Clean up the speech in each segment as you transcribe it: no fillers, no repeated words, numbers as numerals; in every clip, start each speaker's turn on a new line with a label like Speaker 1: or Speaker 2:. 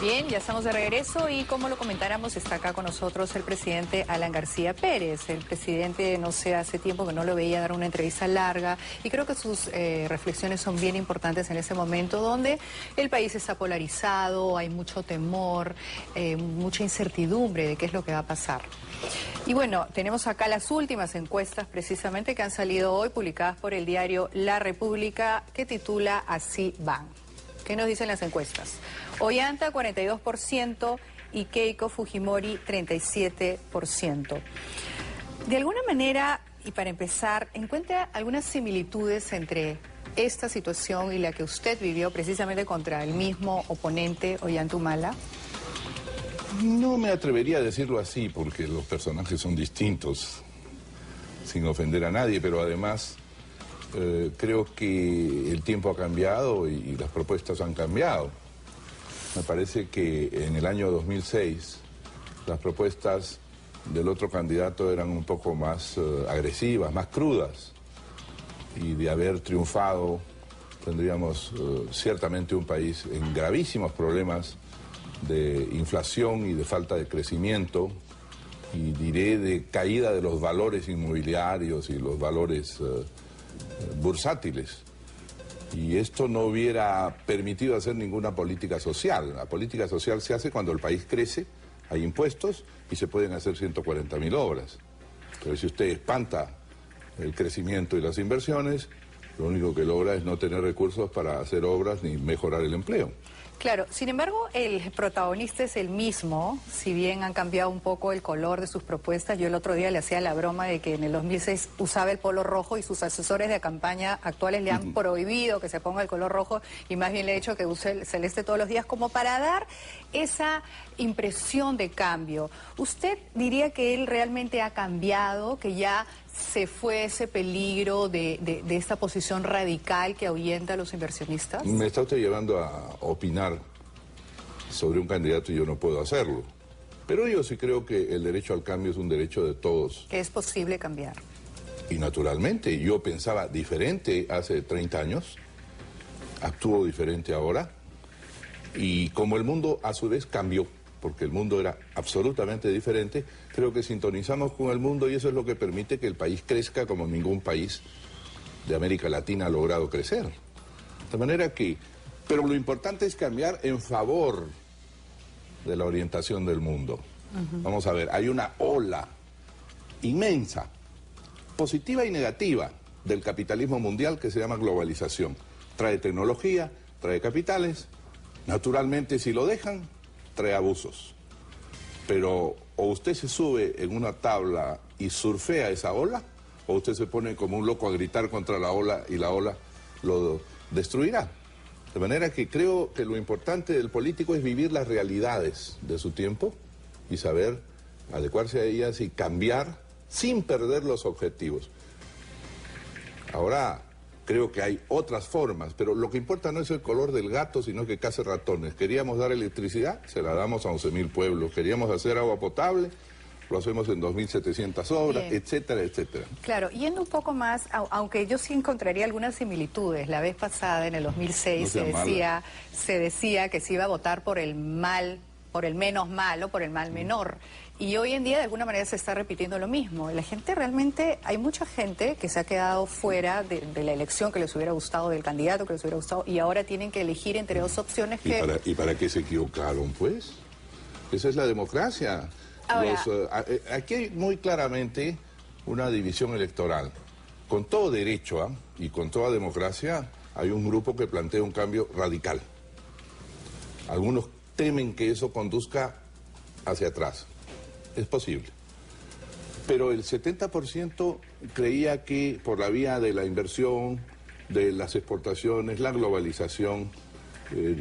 Speaker 1: Bien, ya estamos de regreso y como lo comentáramos, está acá con nosotros el presidente Alan García Pérez. El presidente, no sé, hace tiempo que no lo veía dar una entrevista larga y creo que sus reflexiones son bien importantes en ese momento donde el país está polarizado, hay mucho temor, mucha incertidumbre de qué es lo que va a pasar. Y bueno, tenemos acá las últimas encuestas precisamente que han salido hoy, publicadas por el diario La República, que titula Así van. ¿Qué nos dicen las encuestas? Ollanta 42% y Keiko Fujimori 37%. De alguna manera, y para empezar, ¿encuentra algunas similitudes entre esta situación y la que usted vivió precisamente contra el mismo oponente Ollanta Humala?
Speaker 2: No me atrevería a decirlo así porque los personajes son distintos, sin ofender a nadie, pero además creo que el tiempo ha cambiado y las propuestas han cambiado. Me parece que en el año 2006 las propuestas del otro candidato eran un poco más agresivas, más crudas, y de haber triunfado tendríamos ciertamente un país en gravísimos problemas de inflación y de falta de crecimiento, y diré de caída de los valores inmobiliarios y los valores bursátiles. Y esto no hubiera permitido hacer ninguna política social. La política social se hace cuando el país crece, hay impuestos y se pueden hacer 140.000 obras. Pero si usted espanta el crecimiento y las inversiones, lo único que logra es no tener recursos para hacer obras ni mejorar el empleo.
Speaker 1: Claro, sin embargo, el protagonista es el mismo, si bien han cambiado un poco el color de sus propuestas. Yo el otro día le hacía la broma de que en el 2006 usaba el polo rojo y sus asesores de campaña actuales le han prohibido que se ponga el color rojo y más bien le he hecho que use el celeste todos los días, como para dar esa impresión de cambio. ¿Usted diría que él realmente ha cambiado, que ya se fue ese peligro de esta posición radical que ahuyenta a los inversionistas?
Speaker 2: Me está usted llevando a opinar sobre un candidato y yo no puedo hacerlo. Pero yo sí creo que el derecho al cambio es un derecho de todos.
Speaker 1: Que es posible cambiar.
Speaker 2: Y naturalmente, yo pensaba diferente hace 30 años, actúo diferente ahora, y como el mundo a su vez cambió, porque el mundo era absolutamente diferente, creo que sintonizamos con el mundo y eso es lo que permite que el país crezca como ningún país de América Latina ha logrado crecer. De manera que, pero lo importante es cambiar en favor de la orientación del mundo. Vamos a ver, hay una ola inmensa, positiva y negativa, del capitalismo mundial que se llama globalización. Trae tecnología, trae capitales, naturalmente si lo dejan, trae abusos. Pero o usted se sube en una tabla y surfea esa ola, o usted se pone como un loco a gritar contra la ola y la ola lo destruirá. De manera que creo que lo importante del político es vivir las realidades de su tiempo y saber adecuarse a ellas y cambiar sin perder los objetivos. Ahora creo que hay otras formas, pero lo que importa no es el color del gato, sino que cace ratones. Queríamos dar electricidad, se la damos a 11.000 pueblos. Queríamos hacer agua potable, lo hacemos en 2.700 obras,
Speaker 1: Bien,
Speaker 2: etcétera, etcétera.
Speaker 1: Claro, yendo un poco más, aunque yo sí encontraría algunas similitudes. La vez pasada, en el 2006, se decía que se iba a votar por el mal, por el menos malo, por el mal menor. Y hoy en día de alguna manera se está repitiendo lo mismo. La gente realmente, hay mucha gente que se ha quedado fuera de la elección que les hubiera gustado, del candidato que les hubiera gustado, y ahora tienen que elegir entre dos opciones que...
Speaker 2: ¿Y para qué se equivocaron, pues? Esa es la democracia.
Speaker 1: Ahora...
Speaker 2: aquí hay muy claramente una división electoral. Con todo derecho y con toda democracia hay un grupo que plantea un cambio radical. Algunos temen que eso conduzca hacia atrás. Es posible. Pero el 70% creía que por la vía de la inversión, de las exportaciones, la globalización,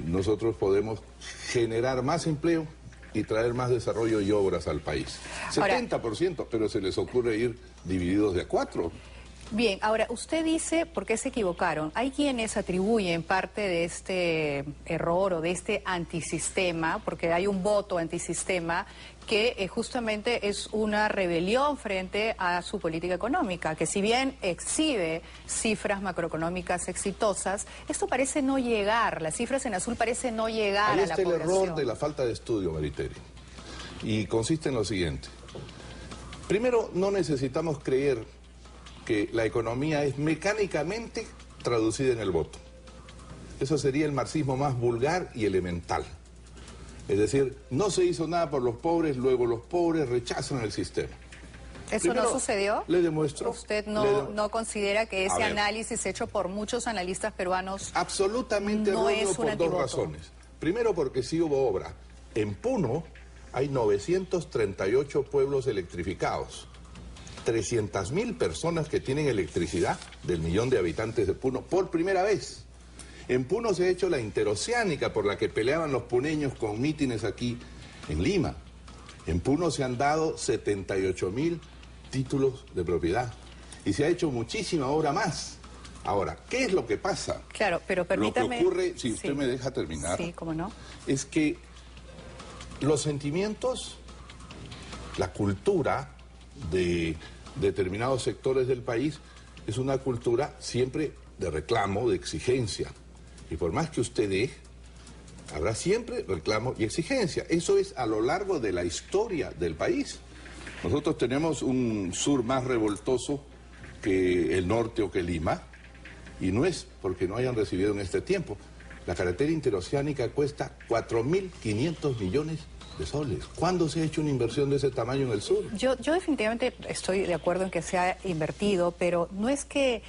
Speaker 2: nosotros podemos generar más empleo y traer más desarrollo y obras al país. 70%, pero se les ocurre ir divididos de a 4.
Speaker 1: Bien, ahora, usted dice por qué se equivocaron. Hay quienes atribuyen parte de este error o de este antisistema, porque hay un voto antisistema que justamente es una rebelión frente a su política económica, que si bien exhibe cifras macroeconómicas exitosas, esto parece no llegar, las cifras en azul parecen no llegar a la población. Ahí está
Speaker 2: el error de la falta de estudio, Mariteri, y consiste en lo siguiente. Primero, no necesitamos creer que la economía es mecánicamente traducida en el voto. Eso sería el marxismo más vulgar y elemental. Es decir, no se hizo nada por los pobres, luego los pobres rechazan el sistema.
Speaker 1: ¿Eso
Speaker 2: Primero,
Speaker 1: no sucedió?
Speaker 2: Le demuestro.
Speaker 1: ¿Usted no considera que ese análisis hecho por muchos analistas peruanos
Speaker 2: absolutamente
Speaker 1: no
Speaker 2: erróneo
Speaker 1: es un
Speaker 2: por dos
Speaker 1: antivoto?
Speaker 2: razones? Primero, porque sí hubo obra. En Puno hay 938 pueblos electrificados. 300.000 personas que tienen electricidad del millón de habitantes de Puno por primera vez. En Puno se ha hecho la interoceánica por la que peleaban los puneños con mítines aquí en Lima. En Puno se han dado 78.000 títulos de propiedad y se ha hecho muchísima obra más. Ahora, ¿qué es lo que pasa?
Speaker 1: Claro, pero permítame...
Speaker 2: Lo que ocurre, si usted me deja terminar,
Speaker 1: sí, cómo no,
Speaker 2: es que los sentimientos, la cultura de determinados sectores del país es una cultura siempre de reclamo, de exigencia. Y por más que usted dé, habrá siempre reclamo y exigencia. Eso es a lo largo de la historia del país. Nosotros tenemos un sur más revoltoso que el norte o que Lima, y no es porque no hayan recibido en este tiempo. La carretera interoceánica cuesta 4.500 millones de soles. ¿Cuándo se ha hecho una inversión de ese tamaño en el sur?
Speaker 1: Yo definitivamente estoy de acuerdo en que se ha invertido, pero no es que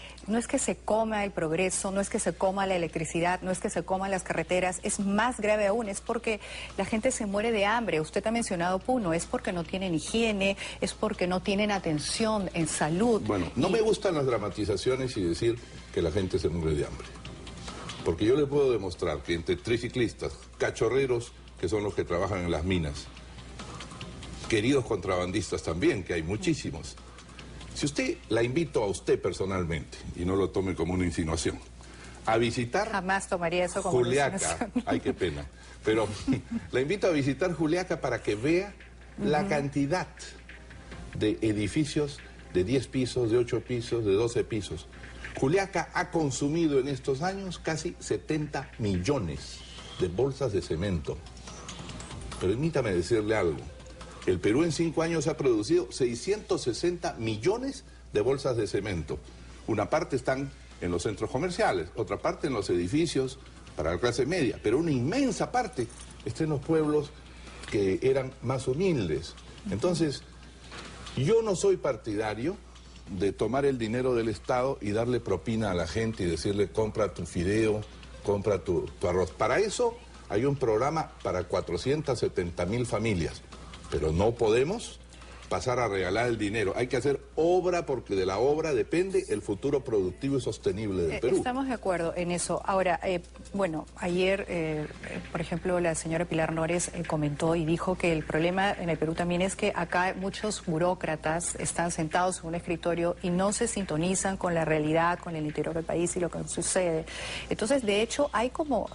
Speaker 1: se coma el progreso, no es que se coma la electricidad, no es que se coman las carreteras, es más grave aún, es porque la gente se muere de hambre. Usted ha mencionado Puno, es porque no tienen higiene, es porque no tienen atención en salud.
Speaker 2: Bueno, no me gustan las dramatizaciones y decir que la gente se muere de hambre, porque yo le puedo demostrar que entre triciclistas, cachorreros, que son los que trabajan en las minas, queridos contrabandistas también, que hay muchísimos. Si usted, la invito a usted personalmente, y no lo tome como una insinuación, a visitar...
Speaker 1: Jamás tomaría eso como
Speaker 2: Juliaca.
Speaker 1: Una insinuación.
Speaker 2: Ay, qué pena. Pero la invito a visitar Juliaca para que vea la cantidad de edificios de 10 pisos, de 8 pisos, de 12 pisos. Juliaca ha consumido en estos años casi 70 millones de bolsas de cemento. Permítame decirle algo. El Perú en 5 años ha producido 660 millones de bolsas de cemento. Una parte están en los centros comerciales, otra parte en los edificios para la clase media, pero una inmensa parte está en los pueblos que eran más humildes. Entonces, yo no soy partidario de tomar el dinero del Estado y darle propina a la gente y decirle compra tu fideo, compra tu arroz. Para eso hay un programa para 470.000 familias, pero no podemos pasar a regalar el dinero. Hay que hacer obra porque de la obra depende el futuro productivo y sostenible del Perú.
Speaker 1: Estamos de acuerdo en eso. Ahora, bueno, ayer, por ejemplo, la señora Pilar Nores comentó y dijo que el problema en el Perú también es que acá muchos burócratas están sentados en un escritorio y no se sintonizan con la realidad, con el interior del país y lo que sucede. Entonces, de hecho, hay como...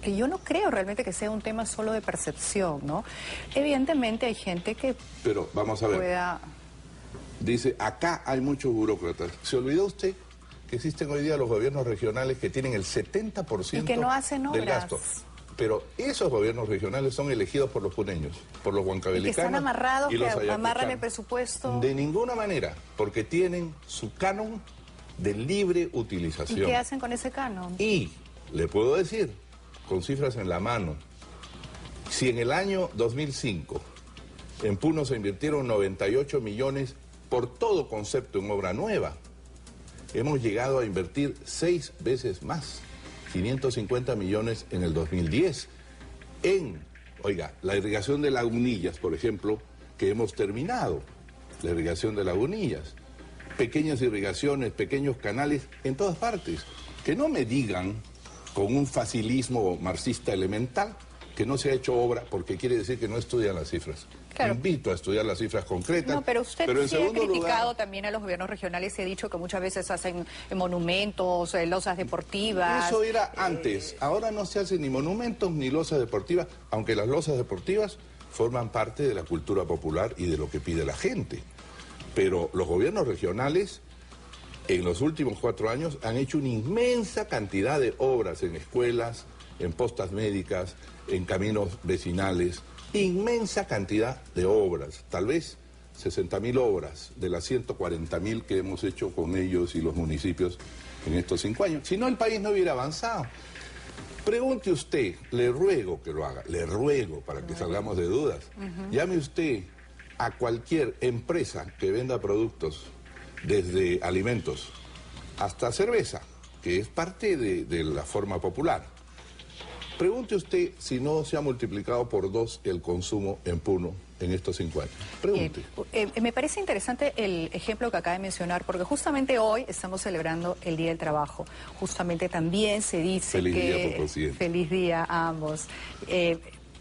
Speaker 1: que yo no creo realmente que sea un tema solo de percepción, ¿no? Evidentemente hay gente que...
Speaker 2: Pero vamos a ver. Dice, acá hay muchos burócratas. ¿Se olvidó usted que existen hoy día los gobiernos regionales que tienen el 70%
Speaker 1: y que no hacen obras
Speaker 2: del gasto? Pero esos gobiernos regionales son elegidos por los puneños, por los huancavelicanos.
Speaker 1: ¿Y que están amarrados,
Speaker 2: y los
Speaker 1: que amarran
Speaker 2: ayacuchanos.
Speaker 1: el presupuesto?
Speaker 2: De ninguna manera, porque tienen su canon de libre utilización.
Speaker 1: ¿Y qué hacen con ese canon?
Speaker 2: Y le puedo decir, con cifras en la mano, si en el año 2005 en Puno se invirtieron 98 millones por todo concepto en obra nueva, hemos llegado a invertir 6 veces más, 550 millones en el 2010, en, oiga, la irrigación de lagunillas, por ejemplo, que hemos terminado, la irrigación de lagunillas, pequeñas irrigaciones, pequeños canales en todas partes. Que no me digan con un facilismo marxista elemental que no se ha hecho obra porque quiere decir que no estudian las cifras.
Speaker 1: Claro.
Speaker 2: Invito a estudiar las cifras concretas.
Speaker 1: No, pero usted
Speaker 2: en
Speaker 1: sí ha
Speaker 2: segundo
Speaker 1: criticado
Speaker 2: lugar,
Speaker 1: también a los gobiernos regionales y ha dicho que muchas veces hacen monumentos, losas deportivas.
Speaker 2: eso era antes. Ahora no se hacen ni monumentos ni losas deportivas, aunque las losas deportivas forman parte de la cultura popular y de lo que pide la gente. Pero los gobiernos regionales, en los últimos 4 años, han hecho una inmensa cantidad de obras en escuelas, en postas médicas, en caminos vecinales, inmensa cantidad de obras, tal vez 60.000 obras de las 140.000 que hemos hecho con ellos y los municipios en estos 5 años. Si no, el país no hubiera avanzado. Pregunte usted, le ruego que lo haga, le ruego para que salgamos de dudas. Llame usted a cualquier empresa que venda productos, desde alimentos hasta cerveza, que es parte de la forma popular. Pregunte usted si no se ha multiplicado por 2 el consumo en Puno en estos 5 años. Pregunte.
Speaker 1: Me parece interesante el ejemplo que acaba de mencionar, porque justamente hoy estamos celebrando el Día del Trabajo. Justamente también se dice
Speaker 2: Feliz
Speaker 1: que...
Speaker 2: día, por presidente.
Speaker 1: Feliz día a ambos.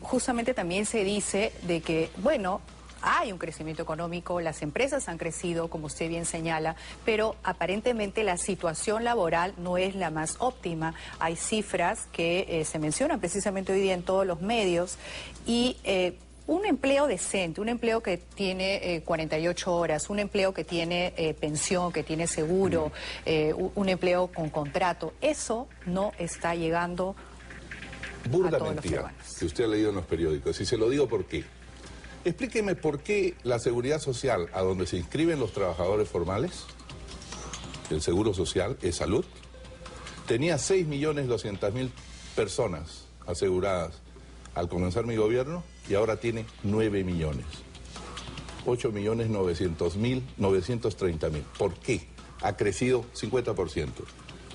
Speaker 1: Justamente también se dice de que, bueno, hay un crecimiento económico, las empresas han crecido, como usted bien señala, pero aparentemente la situación laboral no es la más óptima. Hay cifras que se mencionan precisamente hoy día en todos los medios y... un empleo decente, un empleo que tiene 48 horas, un empleo que tiene pensión, que tiene seguro, un empleo con contrato, eso no está llegando
Speaker 2: burda
Speaker 1: a todos
Speaker 2: mentira,
Speaker 1: los peruanos.
Speaker 2: que usted ha leído en los periódicos, y se lo digo por qué. Explíqueme por qué la seguridad social, a donde se inscriben los trabajadores formales, el seguro social, es salud, tenía 6.200.000 personas aseguradas al comenzar mi gobierno, y ahora tiene 9 millones. 8.900.930.000. ¿Por qué? Ha crecido 50%.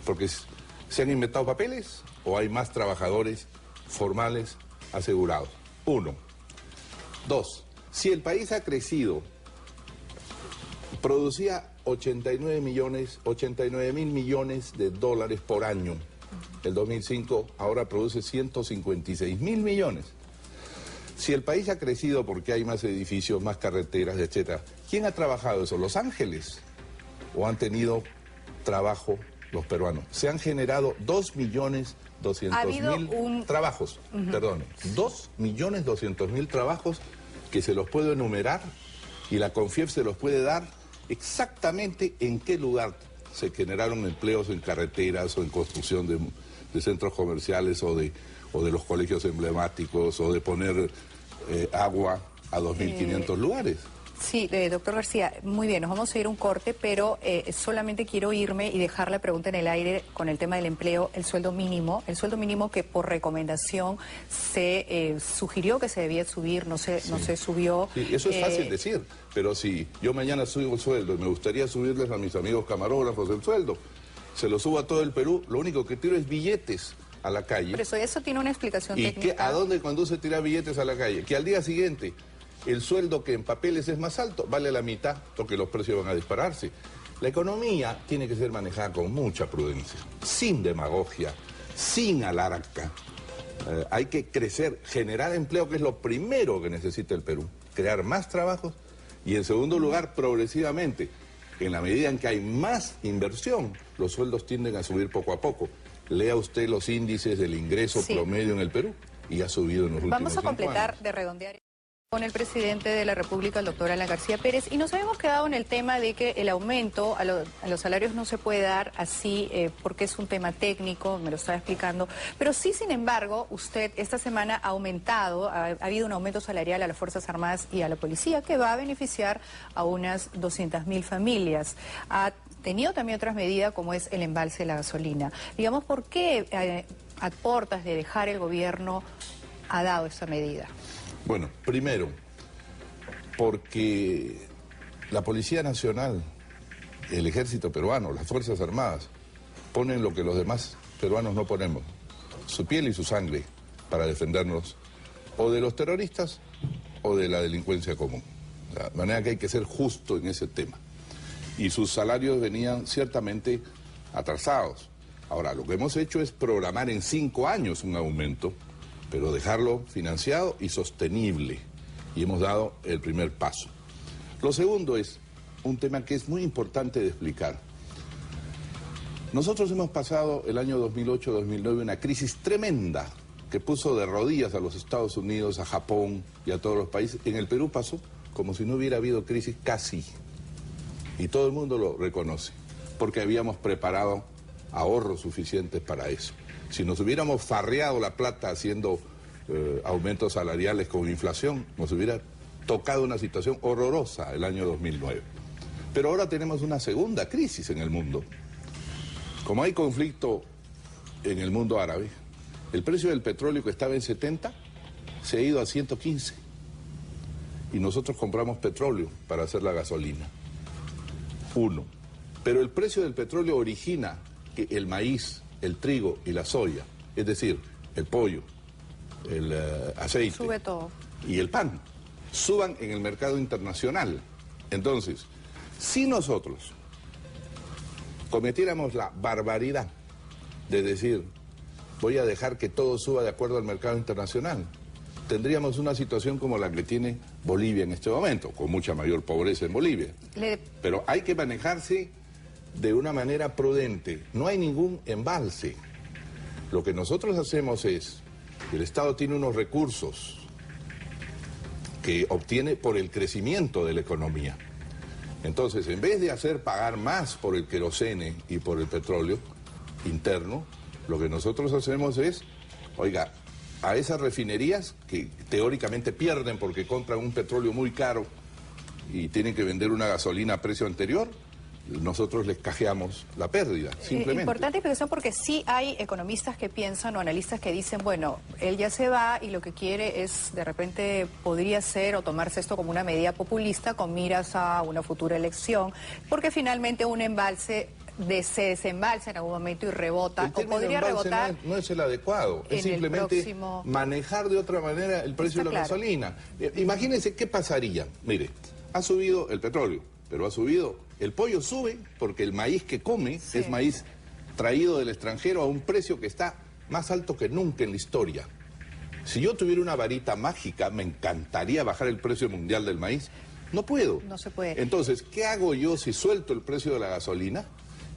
Speaker 2: ¿Porque se han inventado papeles o hay más trabajadores formales asegurados? 1. 2. Si el país ha crecido, producía 89 mil millones de dólares por año. El 2005 ahora produce 156 mil millones. Si el país ha crecido porque hay más edificios, más carreteras, etcétera, ¿quién ha trabajado eso? ¿Los ángeles? ¿O han tenido trabajo los peruanos? Se han generado 2.200.000 trabajos, perdón, 2.200.000 trabajos que se los puedo enumerar y la CONFIEP se los puede dar exactamente en qué lugar se generaron empleos en carreteras o en construcción de centros comerciales o de los colegios emblemáticos o de poner agua a 2.500 lugares.
Speaker 1: Sí, doctor García, muy bien, nos vamos a ir a un corte, pero solamente quiero irme y dejar la pregunta en el aire con el tema del empleo, el sueldo mínimo que por recomendación se sugirió que se debía subir, no se subió.
Speaker 2: Sí, eso es fácil decir, pero si yo mañana subo el sueldo y me gustaría subirles a mis amigos camarógrafos el sueldo, se lo subo a todo el Perú, lo único que tiro es billetes a la calle.
Speaker 1: Pero eso tiene una explicación técnica.
Speaker 2: ¿A dónde conduce tirar billetes a la calle? Que al día siguiente el sueldo que en papeles es más alto vale la mitad porque los precios van a dispararse. La economía tiene que ser manejada con mucha prudencia, sin demagogia, sin alarca. Hay que crecer, generar empleo, que es lo primero que necesita el Perú. Crear más trabajos y, en segundo lugar, progresivamente, en la medida en que hay más inversión, los sueldos tienden a subir poco a poco. Lea usted los índices del ingreso promedio en el Perú y ha subido en los últimos 5 años.
Speaker 1: Vamos a completar, de redondear con el presidente de la República, el doctor Alan García Pérez, y nos habíamos quedado en el tema de que el aumento a los salarios no se puede dar así porque es un tema técnico, me lo estaba explicando, pero sí, sin embargo, usted esta semana ha aumentado, ha habido un aumento salarial a las Fuerzas Armadas y a la Policía que va a beneficiar a unas 200.000 familias. Ha tenido también otras medidas como es el embalse de la gasolina. Digamos, ¿por qué a portas de dejar el gobierno ha dado esa medida?
Speaker 2: Bueno, primero, porque la Policía Nacional, el Ejército Peruano, las Fuerzas Armadas, ponen lo que los demás peruanos no ponemos, su piel y su sangre, para defendernos o de los terroristas o de la delincuencia común. De manera que hay que ser justo en ese tema. Y sus salarios venían ciertamente atrasados. Ahora, lo que hemos hecho es programar en 5 años un aumento, pero dejarlo financiado y sostenible. Y hemos dado el primer paso. Lo segundo es un tema que es muy importante de explicar. Nosotros hemos pasado el año 2008-2009 una crisis tremenda que puso de rodillas a los Estados Unidos, a Japón y a todos los países, en el Perú pasó como si no hubiera habido crisis casi. Y todo el mundo lo reconoce, porque habíamos preparado ahorros suficientes para eso. Si nos hubiéramos farreado la plata haciendo aumentos salariales con inflación, nos hubiera tocado una situación horrorosa el año 2009. Pero ahora tenemos una segunda crisis en el mundo. Como hay conflicto en el mundo árabe, el precio del petróleo que estaba en 70 se ha ido a 115. Y nosotros compramos petróleo para hacer la gasolina. Uno. Pero el precio del petróleo origina que el maíz, el trigo y la soya, es decir, el pollo, el aceite
Speaker 1: sube todo,
Speaker 2: y el pan, suban en el mercado internacional. Entonces, si nosotros cometiéramos la barbaridad de decir, voy a dejar que todo suba de acuerdo al mercado internacional, tendríamos una situación como la que tiene Bolivia en este momento, con mucha mayor pobreza en Bolivia. Pero hay que manejarse de una manera prudente. No hay ningún embalse. Lo que nosotros hacemos es, el Estado tiene unos recursos que obtiene por el crecimiento de la economía. Entonces, en vez de hacer pagar más por el querosene y por el petróleo interno, lo que nosotros hacemos es, oiga, a esas refinerías que teóricamente pierden porque compran un petróleo muy caro y tienen que vender una gasolina a precio anterior, nosotros les cajeamos la pérdida, simplemente.
Speaker 1: Importante explicación porque sí hay economistas que piensan o analistas que dicen, bueno, él ya se va y lo que quiere es, de repente, podría ser o tomarse esto como una medida populista con miras a una futura elección, porque finalmente un embalse se desembalsa en algún momento y rebota, o podría rebotar.
Speaker 2: No es el adecuado, es simplemente manejar de otra manera el precio de la gasolina. Imagínense qué pasaría. Mire, ha subido el petróleo, pero ha subido, el pollo sube porque el maíz que come es maíz traído del extranjero a un precio que está más alto que nunca en la historia. Si yo tuviera una varita mágica, me encantaría bajar el precio mundial del maíz. No puedo.
Speaker 1: No se puede.
Speaker 2: Entonces, ¿qué hago yo si suelto el precio de la gasolina?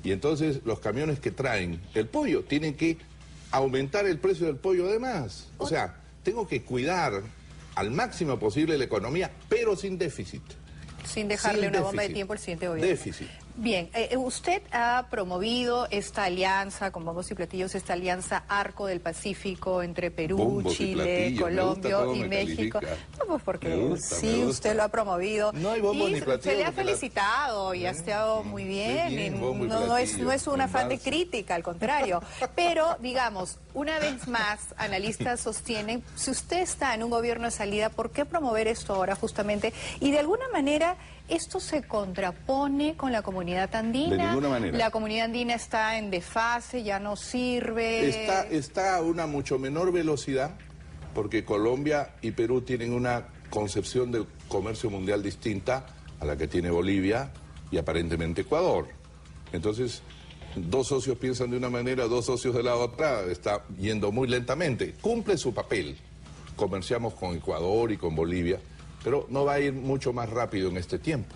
Speaker 2: Y entonces los camiones que traen el pollo tienen que aumentar el precio del pollo además. O sea, tengo que cuidar al máximo posible la economía, pero sin déficit.
Speaker 1: Sin dejarle una bomba de tiempo al siguiente gobierno.
Speaker 2: Déficit.
Speaker 1: Bien, usted ha promovido esta alianza con bombos y platillos, esta alianza Arco del Pacífico entre Perú,
Speaker 2: bombos
Speaker 1: Chile, Colombia y México. No, pues porque usted lo ha promovido.
Speaker 2: No hay bombos
Speaker 1: y
Speaker 2: ni platillos.
Speaker 1: Se le ha felicitado y ha estado muy bien. No es un afán de crítica, al contrario. Pero, digamos, una vez más, analistas sostienen, si usted está en un gobierno de salida, ¿por qué promover esto ahora justamente? Y de alguna manera, ¿esto se contrapone con la comunidad andina?
Speaker 2: De ninguna manera.
Speaker 1: La comunidad andina está en desfase, ya no sirve.
Speaker 2: Está a una mucho menor velocidad, porque Colombia y Perú tienen una concepción del comercio mundial distinta a la que tiene Bolivia y aparentemente Ecuador. Entonces, dos socios piensan de una manera, dos socios de la otra, está yendo muy lentamente. Cumple su papel. Comerciamos con Ecuador y con Bolivia, pero no va a ir mucho más rápido en este tiempo.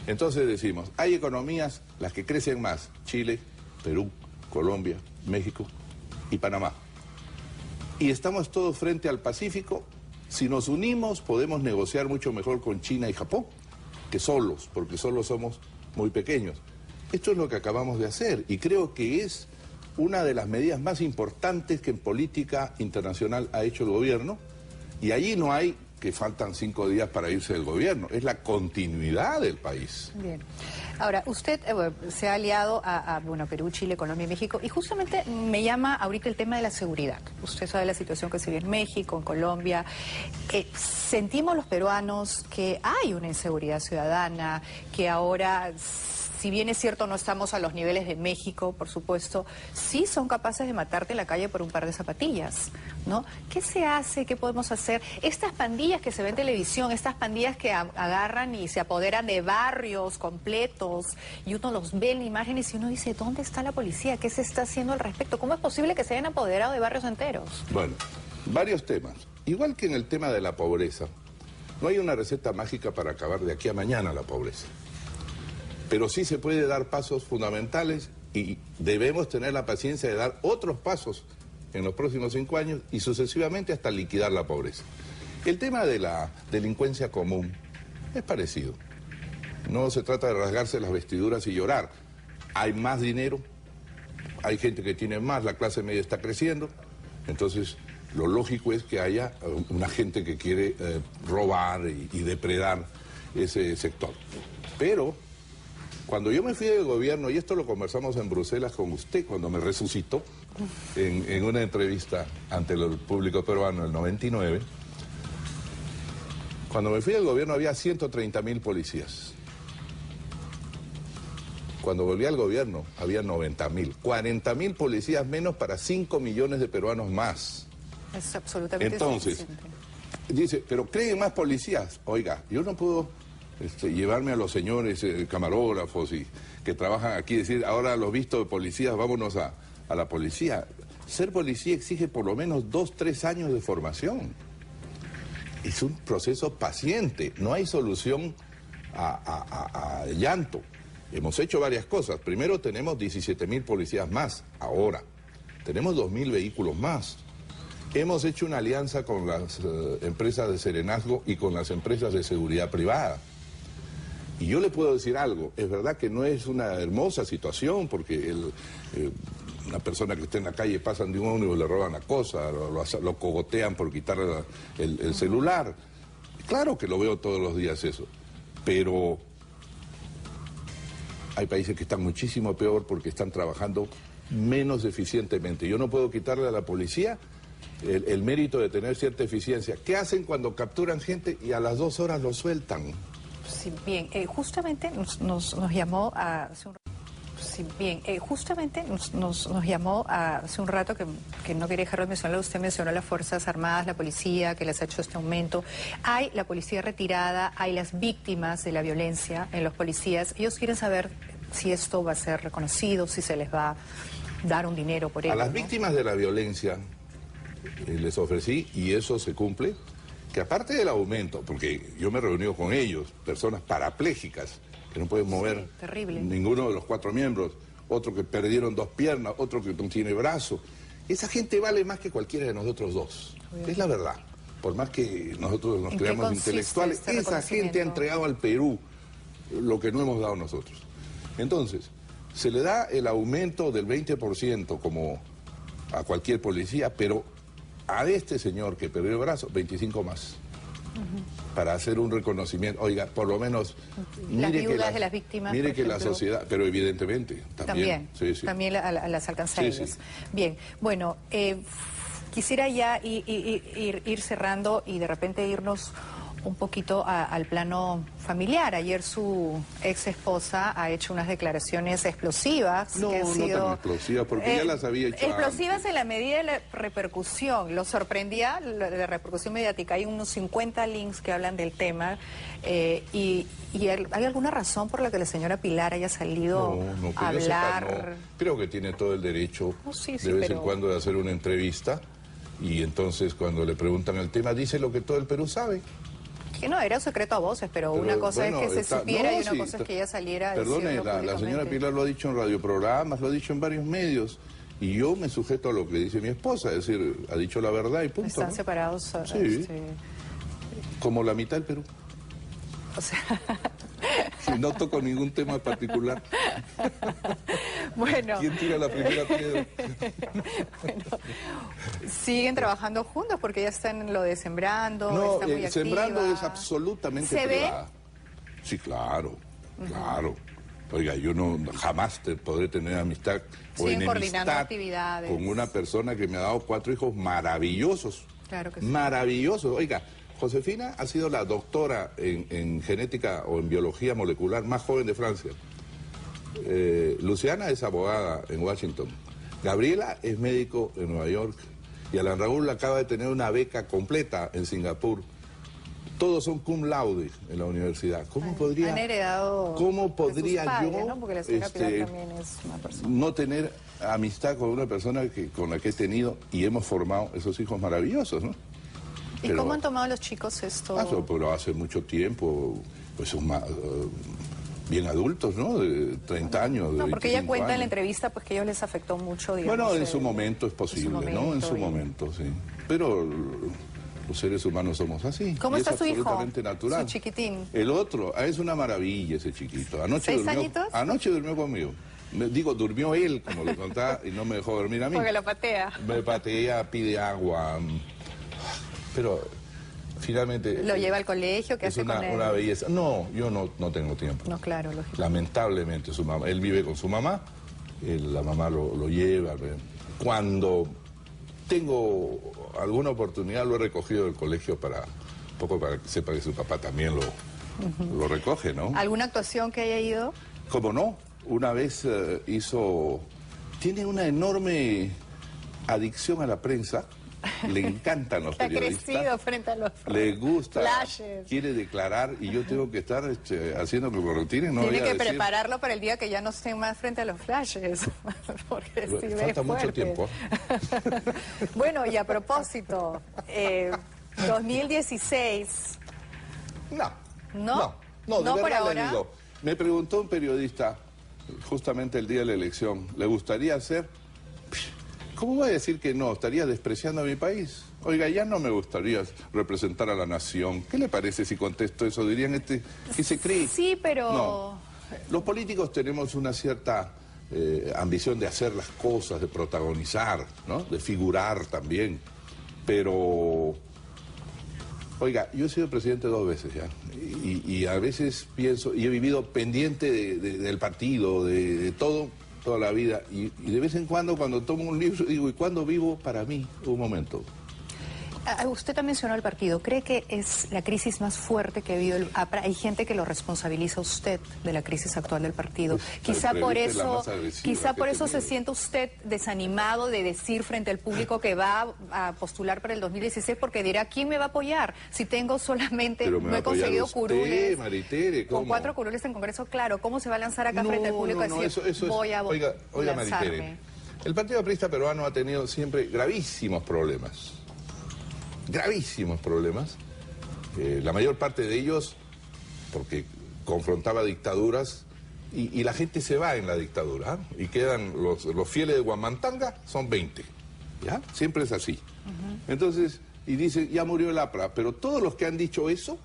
Speaker 2: Entonces decimos, hay economías, las que crecen más, Chile, Perú, Colombia, México y Panamá. Y estamos todos frente al Pacífico. Si nos unimos, podemos negociar mucho mejor con China y Japón que solos, porque solos somos muy pequeños. Esto es lo que acabamos de hacer y creo que es una de las medidas más importantes que en política internacional ha hecho el gobierno, y allí no hay que faltan 5 días para irse del gobierno, es la continuidad del país.
Speaker 1: Bien. Ahora, usted se ha aliado a Perú, Chile, Colombia y México, y justamente me llama ahorita el tema de la seguridad. Usted sabe la situación que se vive en México, en Colombia. Sentimos los peruanos que hay una inseguridad ciudadana, que ahora, si bien es cierto no estamos a los niveles de México, por supuesto, sí son capaces de matarte en la calle por un par de zapatillas, ¿no? ¿Qué se hace? ¿Qué podemos hacer? Estas pandillas que se ven en televisión, estas pandillas que agarran y se apoderan de barrios completos y uno los ve en imágenes y uno dice, ¿dónde está la policía? ¿Qué se está haciendo al respecto? ¿Cómo es posible que se hayan apoderado de barrios enteros?
Speaker 2: Bueno, varios temas. Igual que en el tema de la pobreza, no hay una receta mágica para acabar de aquí a mañana la pobreza. Pero sí se puede dar pasos fundamentales y debemos tener la paciencia de dar otros pasos en los próximos 5 años y sucesivamente hasta liquidar la pobreza. El tema de la delincuencia común es parecido. No se trata de rasgarse las vestiduras y llorar. Hay más dinero, hay gente que tiene más, la clase media está creciendo, entonces lo lógico es que haya una gente que quiere robar y depredar ese sector. Pero cuando yo me fui del gobierno, y esto lo conversamos en Bruselas con usted cuando me resucitó en una entrevista ante el público peruano en el 99, cuando me fui del gobierno había 130.000 policías. Cuando volví al gobierno había 90.000, 40.000 policías menos para 5 millones de peruanos más.
Speaker 1: Es absolutamente
Speaker 2: Entonces, dice, pero ¿creen más policías? Oiga, yo no puedo llevarme a los señores camarógrafos y que trabajan aquí y decir, ahora los vistos de policías, vámonos a la policía. Ser policía exige por lo menos 2-3 años de formación. Es un proceso paciente, no hay solución a llanto. Hemos hecho varias cosas. Primero, tenemos 17.000 policías más, ahora. Tenemos 2.000 vehículos más. Hemos hecho una alianza con las empresas de serenazgo y con las empresas de seguridad privada. Y yo le puedo decir algo, es verdad que no es una hermosa situación porque una persona que esté en la calle pasan de un ómnibus, le roban la cosa, lo cogotean por quitarle el celular. Claro que lo veo todos los días eso, pero hay países que están muchísimo peor porque están trabajando menos eficientemente. Yo no puedo quitarle a la policía el mérito de tener cierta eficiencia. ¿Qué hacen cuando capturan gente y a las 2 horas lo sueltan?
Speaker 1: Sí, bien, justamente nos llamó hace un hace un rato que no quería dejarlo de mencionar. Usted mencionó las Fuerzas Armadas, la policía, que les ha hecho este aumento. Hay la policía retirada, hay las víctimas de la violencia en los policías. Ellos quieren saber si esto va a ser reconocido, si se les va a dar un dinero por ello.
Speaker 2: A las víctimas de la violencia les ofrecí, y eso se cumple, que aparte del aumento, porque yo me he reunido con ellos, personas parapléjicas, que no pueden mover ninguno de los 4 miembros, otro que perdieron 2 piernas, otro que no tiene brazo. Esa gente vale más que cualquiera de nosotros dos. Es la verdad. Por más que nosotros nos creamos intelectuales, esa gente ha entregado al Perú lo que no hemos dado nosotros. Entonces, se le da el aumento del 20% como a cualquier policía, pero a este señor que perdió el brazo, 25 más. Para hacer un reconocimiento, oiga, por lo menos
Speaker 1: las viudas de las víctimas,
Speaker 2: mire que la sociedad, pero evidentemente también
Speaker 1: también las alcanza a ellos. Bien, bueno, quisiera ya ir cerrando y de repente irnos un poquito al plano familiar. Ayer su ex esposa ha hecho unas declaraciones explosivas.
Speaker 2: No,
Speaker 1: que han sido,
Speaker 2: no tan explosivas, porque ya las había hecho
Speaker 1: explosivas
Speaker 2: antes.
Speaker 1: En la medida de la repercusión. Lo sorprendía la repercusión mediática. Hay unos 50 links que hablan del tema. ¿Hay alguna razón por la que la señora Pilar haya salido a hablar?
Speaker 2: Sepa, no. Creo que tiene todo el derecho de vez en cuando de hacer una entrevista, y entonces cuando le preguntan el tema dice lo que todo el Perú sabe.
Speaker 1: Que no, era un secreto a voces, pero una cosa es que se supiera y una cosa es que ella saliera a decirlo públicamente.
Speaker 2: La señora Pilar lo ha dicho en radioprogramas, lo ha dicho en varios medios, y yo me sujeto a lo que dice mi esposa, es decir, ha dicho la verdad y punto.
Speaker 1: Están separados.
Speaker 2: Sí, como la mitad del Perú.
Speaker 1: O sea...
Speaker 2: Si no toco ningún tema particular.
Speaker 1: Bueno.
Speaker 2: ¿Quién tira la primera piedra?
Speaker 1: Bueno, siguen trabajando juntos porque ya están en lo de Sembrando.
Speaker 2: No,
Speaker 1: está muy
Speaker 2: Sembrando
Speaker 1: activa.
Speaker 2: es absolutamente
Speaker 1: ¿Se
Speaker 2: privada.
Speaker 1: ve?
Speaker 2: Sí, claro, claro. Oiga, yo jamás podré tener amistad o enemistad con una persona que me ha dado 4 hijos maravillosos.
Speaker 1: Claro que sí.
Speaker 2: Maravillosos. Oiga, Josefina ha sido la doctora en genética o en biología molecular más joven de Francia. Luciana es abogada en Washington. Gabriela es médico en Nueva York. Y Alan Raúl acaba de tener una beca completa en Singapur. Todos son cum laude en la universidad. ¿Cómo podría,
Speaker 1: han heredado
Speaker 2: ¿cómo podría
Speaker 1: de sus padres,
Speaker 2: yo
Speaker 1: ¿no? Porque la señora Pilar también es una persona.
Speaker 2: no tener amistad con una persona con la que he tenido y hemos formado esos hijos maravillosos, ¿no?
Speaker 1: ¿Y cómo han tomado los chicos esto?
Speaker 2: Pero hace mucho tiempo, pues bien adultos, ¿no? De 30 años, de
Speaker 1: No, porque ella
Speaker 2: 25
Speaker 1: cuenta en la
Speaker 2: años.
Speaker 1: entrevista pues que a ellos les afectó mucho, digamos.
Speaker 2: Bueno, en su momento es posible, ¿no? En su momento, sí. Pero los seres humanos somos así.
Speaker 1: ¿Cómo
Speaker 2: y
Speaker 1: está
Speaker 2: es
Speaker 1: su hijo?
Speaker 2: absolutamente natural.
Speaker 1: Su chiquitín.
Speaker 2: El otro, es una maravilla ese chiquito. Anoche
Speaker 1: 6
Speaker 2: durmió,
Speaker 1: añitos.
Speaker 2: anoche durmió conmigo. Durmió él, como le contaba, y no me dejó dormir a mí.
Speaker 1: Porque lo patea.
Speaker 2: Me patea, pide agua. Pero finalmente...
Speaker 1: ¿Lo lleva al colegio? ¿Qué
Speaker 2: es
Speaker 1: hace con él?
Speaker 2: una belleza. No, yo no tengo tiempo.
Speaker 1: No, claro, lógico.
Speaker 2: Lamentablemente, su mamá, él vive con su mamá, la mamá lo lleva. Cuando tengo alguna oportunidad lo he recogido del colegio para que sepa que su papá también lo recoge, ¿no?
Speaker 1: ¿Alguna actuación que haya ido?
Speaker 2: ¿Cómo no? Una vez tiene una enorme adicción a la prensa. Le encantan los periodistas.
Speaker 1: Ha crecido frente a los
Speaker 2: le gusta,
Speaker 1: flashes.
Speaker 2: quiere declarar y yo tengo que estar haciendo que me retiren. No
Speaker 1: Tiene
Speaker 2: voy a
Speaker 1: que
Speaker 2: decir,
Speaker 1: prepararlo para el día que ya no estén más frente a los flashes. Porque sí ve
Speaker 2: falta mucho
Speaker 1: fuerte.
Speaker 2: tiempo.
Speaker 1: Bueno, y a propósito, 2016.
Speaker 2: No, de
Speaker 1: por
Speaker 2: verdad
Speaker 1: ahora.
Speaker 2: le digo. Me preguntó un periodista justamente el día de la elección, ¿le gustaría hacer? ¿Cómo voy a decir que no? ¿Estaría despreciando a mi país? Oiga, ya no me gustaría representar a la nación. ¿Qué le parece si contesto eso? Dirían, ¿qué se cree?
Speaker 1: Sí, pero...
Speaker 2: No. Los políticos tenemos una cierta ambición de hacer las cosas, de protagonizar, ¿no? De figurar también. Pero, oiga, yo he sido presidente 2 veces ya. Y a veces pienso, y he vivido pendiente del partido, de todo, toda la vida, y de vez en cuando tomo un libro digo, ¿y cuándo vivo para mí? Un momento.
Speaker 1: Usted también mencionó el partido. ¿Cree que es la crisis más fuerte que ha habido el APRA? Hay gente que lo responsabiliza a usted de la crisis actual del partido. Quizá por eso se siente usted desanimado de decir frente al público que va a postular para el 2016, porque dirá, ¿quién me va a apoyar? Si tengo solamente, no he conseguido curules.
Speaker 2: Maritere, ¿cómo?
Speaker 1: Con 4 curules en Congreso, claro. ¿Cómo se va a lanzar acá frente al público a decir, voy a
Speaker 2: Oiga,
Speaker 1: lanzarme?
Speaker 2: Maritere, el Partido Aprista Peruano ha tenido siempre gravísimos problemas. Gravísimos problemas, la mayor parte de ellos porque confrontaba dictaduras y la gente se va en la dictadura, ¿eh? Y quedan los fieles de Huamantanga, son 20, ¿ya? Siempre es así. Entonces, y dice, ya murió el APRA, pero todos los que han dicho eso,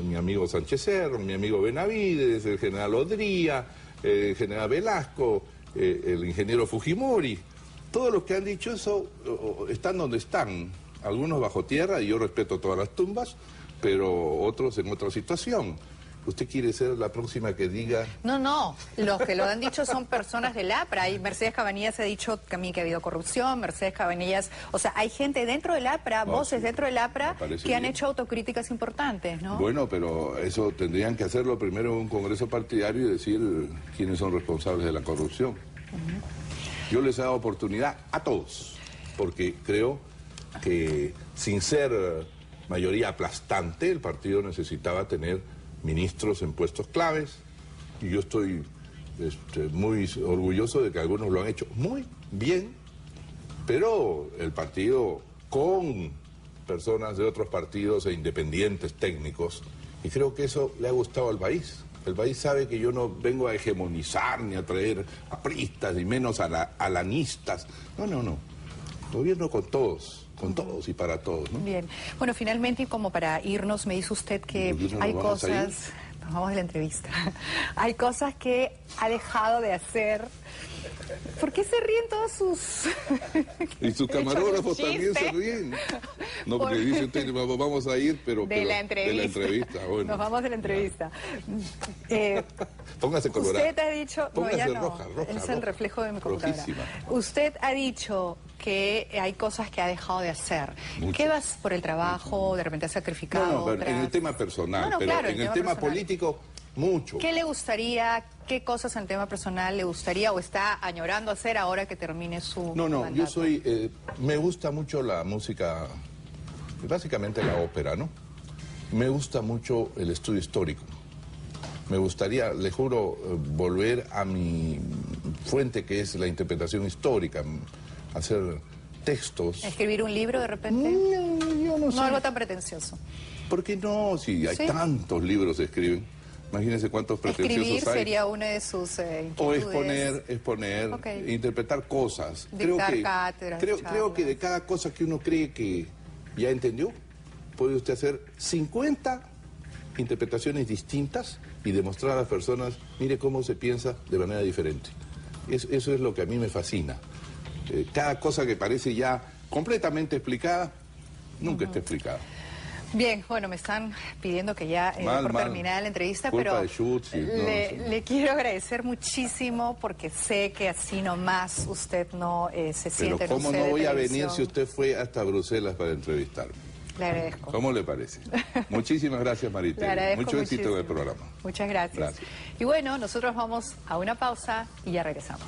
Speaker 2: mi amigo Sánchez Cerro, mi amigo Benavides, el general Odría, el general Velasco, el ingeniero Fujimori, todos los que han dicho eso están donde están. Algunos bajo tierra, y yo respeto todas las tumbas, pero otros en otra situación. ¿Usted quiere ser la próxima que diga...?
Speaker 1: No, los que lo han dicho son personas del APRA, y Mercedes Cabanillas ha dicho también que ha habido corrupción, Mercedes Cabanillas, o sea, hay gente dentro del APRA, voces dentro del APRA, que han hecho autocríticas importantes, ¿no?
Speaker 2: Bueno, pero eso tendrían que hacerlo primero en un congreso partidario y decir quiénes son responsables de la corrupción. Yo les he dado oportunidad a todos, porque creo que sin ser mayoría aplastante, el partido necesitaba tener ministros en puestos claves, y yo estoy muy orgulloso de que algunos lo han hecho muy bien, pero el partido con personas de otros partidos e independientes técnicos, y creo que eso le ha gustado al país. El país sabe que yo no vengo a hegemonizar ni a traer apristas, ni menos alanistas. No. Gobierno con todos y para todos, ¿no?
Speaker 1: Bien. Bueno, finalmente, y como para irnos, me dice usted que hay cosas... Nos vamos de la entrevista. Hay cosas que ha dejado de hacer. ¿Por qué se ríen todos sus...?
Speaker 2: Y sus camarógrafos también se ríen. No, porque dice usted, vamos a ir, pero...
Speaker 1: De la entrevista.
Speaker 2: Bueno.
Speaker 1: Nos vamos de la entrevista.
Speaker 2: Póngase colorado.
Speaker 1: Usted ha dicho...
Speaker 2: Póngase
Speaker 1: no, ya no.
Speaker 2: roja.
Speaker 1: Es el reflejo de mi computadora.
Speaker 2: Rojísima.
Speaker 1: Usted ha dicho que hay cosas que ha dejado de hacer.
Speaker 2: Muchas.
Speaker 1: ¿Qué vas por el trabajo? ¿De repente ha sacrificado
Speaker 2: No, pero
Speaker 1: otras?
Speaker 2: en el tema personal, pero
Speaker 1: claro,
Speaker 2: en el tema político, mucho.
Speaker 1: ¿Qué le gustaría, qué cosas en el tema personal le gustaría o está añorando hacer ahora que termine su mandato?
Speaker 2: Yo soy, me gusta mucho la música, básicamente la ópera, ¿no? Me gusta mucho el estudio histórico. Me gustaría, le juro, volver a mi fuente, que es la interpretación histórica, hacer textos.
Speaker 1: ¿Escribir un libro de repente?
Speaker 2: No, yo no sé.
Speaker 1: No algo tan pretencioso.
Speaker 2: ¿Por qué no? Si hay tantos libros que escriben. Imagínense cuántos pretenciosos
Speaker 1: Escribir
Speaker 2: hay.
Speaker 1: sería una de sus inquietudes.
Speaker 2: O exponer,
Speaker 1: Okay.
Speaker 2: interpretar cosas.
Speaker 1: Dictar cátedras,
Speaker 2: Creo que de cada cosa que uno cree que ya entendió, puede usted hacer 50 interpretaciones distintas y demostrar a las personas, mire cómo se piensa de manera diferente. Eso es lo que a mí me fascina. Cada cosa que parece ya completamente explicada, nunca está explicada.
Speaker 1: Bien, bueno, me están pidiendo que ya por terminar la entrevista,
Speaker 2: Culpa
Speaker 1: pero
Speaker 2: de Schutz,
Speaker 1: le quiero agradecer muchísimo porque sé que así nomás usted no se siente en
Speaker 2: Pero
Speaker 1: un
Speaker 2: ¿cómo
Speaker 1: set
Speaker 2: no
Speaker 1: de
Speaker 2: voy a
Speaker 1: televisión.
Speaker 2: venir si usted fue hasta Bruselas para entrevistarme?
Speaker 1: Le agradezco.
Speaker 2: ¿Cómo le parece? Muchísimas gracias, Maritere.
Speaker 1: Le agradezco
Speaker 2: Mucho éxito en el
Speaker 1: muchísimo.
Speaker 2: programa.
Speaker 1: Muchas gracias.
Speaker 2: Gracias.
Speaker 1: Y bueno, nosotros vamos a una pausa y ya regresamos.